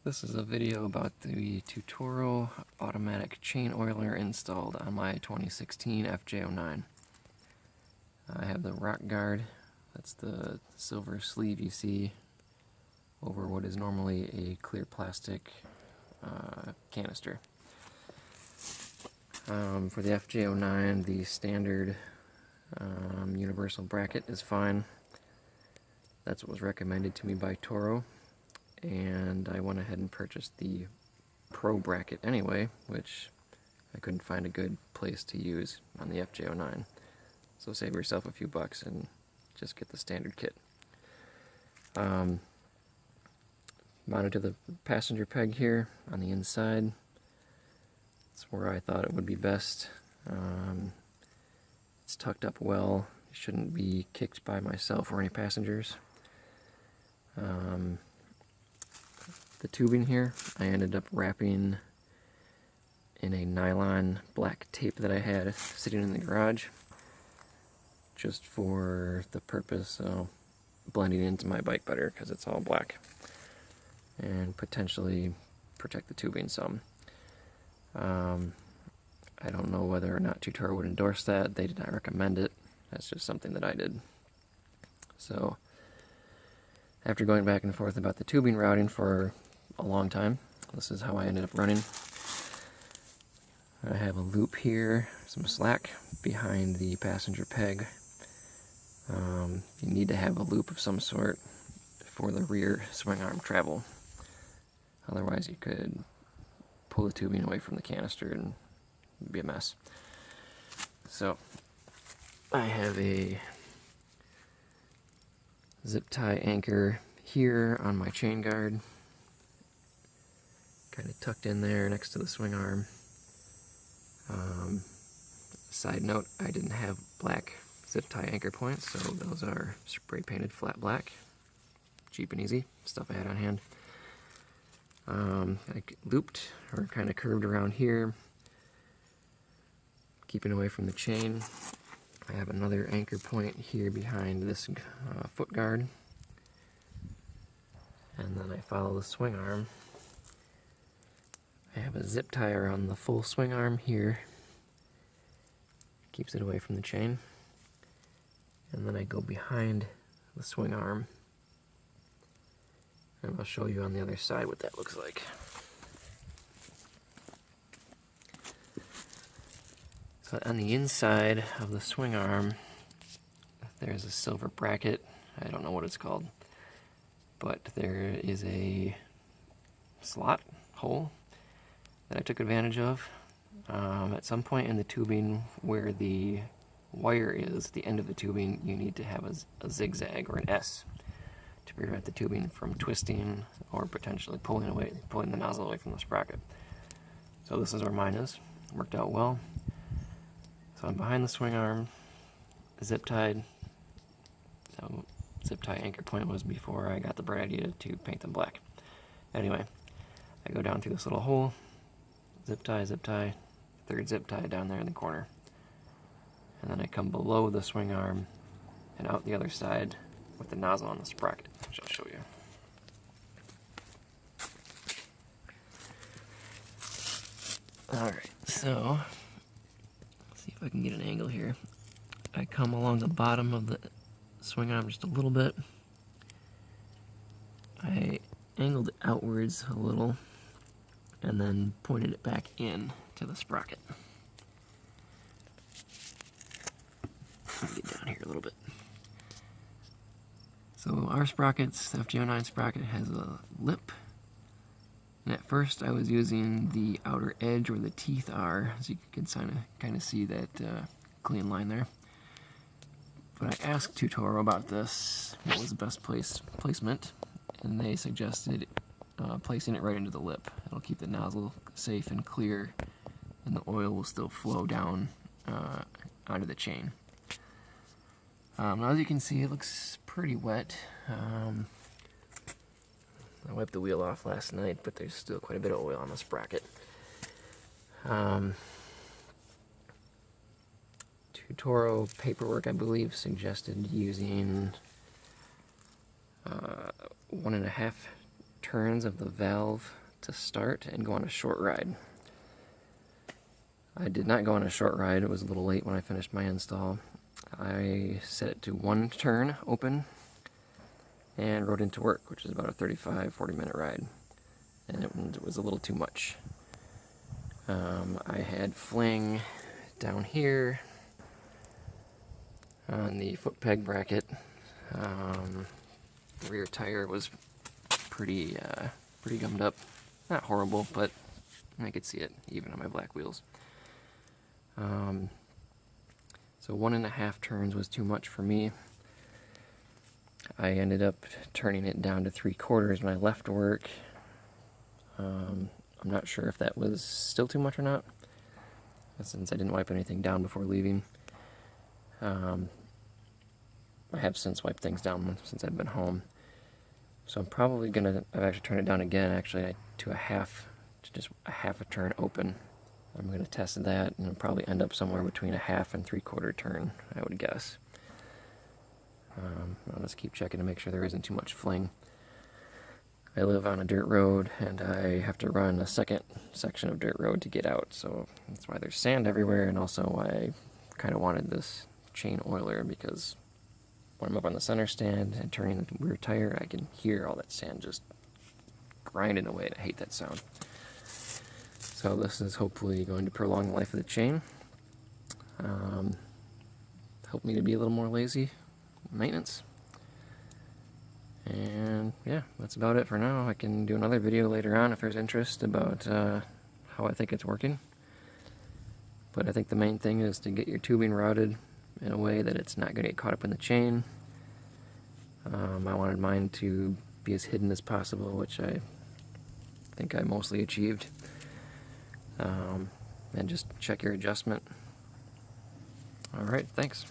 This is a video about the Tutoro automatic chain oiler installed on my 2016 FJ09. I have the rock guard, that's the silver sleeve you see over what is normally a clear plastic canister. For the FJ09, the standard universal bracket is fine. That's what was recommended to me by Toro. And I went ahead and purchased the Pro bracket anyway, which I couldn't find a good place to use on the FJ09. So save yourself a few bucks and just get the standard kit. Mounted to the passenger peg here on the inside. That's where I thought it would be best. It's tucked up well. It shouldn't be kicked by myself or any passengers. The tubing here, I ended up wrapping in a nylon black tape that I had sitting in the garage, just for the purpose of blending into my bike better, because it's all black, and potentially protect the tubing some. I don't know whether or not Tutoro would endorse that. They did not recommend it. That's just something that I did. So after going back and forth about the tubing routing for a long time, this is how I ended up running. I have a loop here, some slack behind the passenger peg. You need to have a loop of some sort for the rear swing arm travel. Otherwise you could pull the tubing away from the canister and it'd be a mess. So I have a zip tie anchor here on my chain guard, kind of tucked in there next to the swing arm. Side note, I didn't have black zip tie anchor points, so those are spray painted flat black. Cheap and easy, stuff I had on hand. I looped, or kind of curved around here, keeping away from the chain. I have another anchor point here behind this foot guard. And then I follow the swing arm. I have a zip tie around the full swing arm here. Keeps it away from the chain. And then I go behind the swing arm. And I'll show you on the other side what that looks like. So on the inside of the swing arm, there's a silver bracket. I don't know what it's called, but there is a slot hole that I took advantage of. At some point in the tubing where the wire is, the end of the tubing, you need to have a zigzag or an S to prevent the tubing from twisting or potentially pulling the nozzle away from the sprocket. So this is where mine is. Worked out well. So I'm behind the swing arm, zip tied. So zip tie anchor point was before I got the bright idea to paint them black. Anyway, I go down through this little hole, zip tie, third zip tie down there in the corner. And then I come below the swing arm and out the other side with the nozzle on the sprocket, which I'll show you. Alright, so let's see if I can get an angle here. I come along the bottom of the swing arm just a little bit. I angled it outwards a little and then pointed it back in to the sprocket. Let me get down here a little bit. So our sprockets, the FJ09 sprocket, has a lip. And at first I was using the outer edge where the teeth are, so you can kind of see that clean line there. But I asked Tutoro about this, what was the best placement, and they suggested placing it right into the lip. It'll keep the nozzle safe and clear, and the oil will still flow down onto the chain. Now as you can see, it looks pretty wet. I wiped the wheel off last night, but there's still quite a bit of oil on the sprocket. Tutoro paperwork, I believe, suggested using 1.5 turns of the valve to start and go on a short ride. I did not go on a short ride. It was a little late when I finished my install. I set it to 1 turn open and rode into work, which is about a 35-40 minute ride, and it was a little too much. I had fling down here on the foot peg bracket. The rear tire was pretty gummed up. Not horrible, but I could see it even on my black wheels. So 1.5 turns was too much for me. I ended up turning it down to 3/4 when I left work. I'm not sure if that was still too much or not, since I didn't wipe anything down before leaving. I have since wiped things down since I've been home. So I'm probably I've actually turned it down again, actually, to just a half a turn open. I'm going to test that, and it'll probably end up somewhere between a 1/2 and 3/4 turn, I would guess. I'll just keep checking to make sure there isn't too much fling. I live on a dirt road, and I have to run a second section of dirt road to get out, so that's why there's sand everywhere, and also why I kind of wanted this chain oiler, because when I'm up on the center stand and turning the rear tire, I can hear all that sand just grinding away, and I hate that sound. So this is hopefully going to prolong the life of the chain. Help me to be a little more lazy in maintenance. And yeah, that's about it for now. I can do another video later on if there's interest about how I think it's working. But I think the main thing is to get your tubing routed in a way that it's not going to get caught up in the chain. I wanted mine to be as hidden as possible, which I think I mostly achieved. And just check your adjustment. Alright, thanks.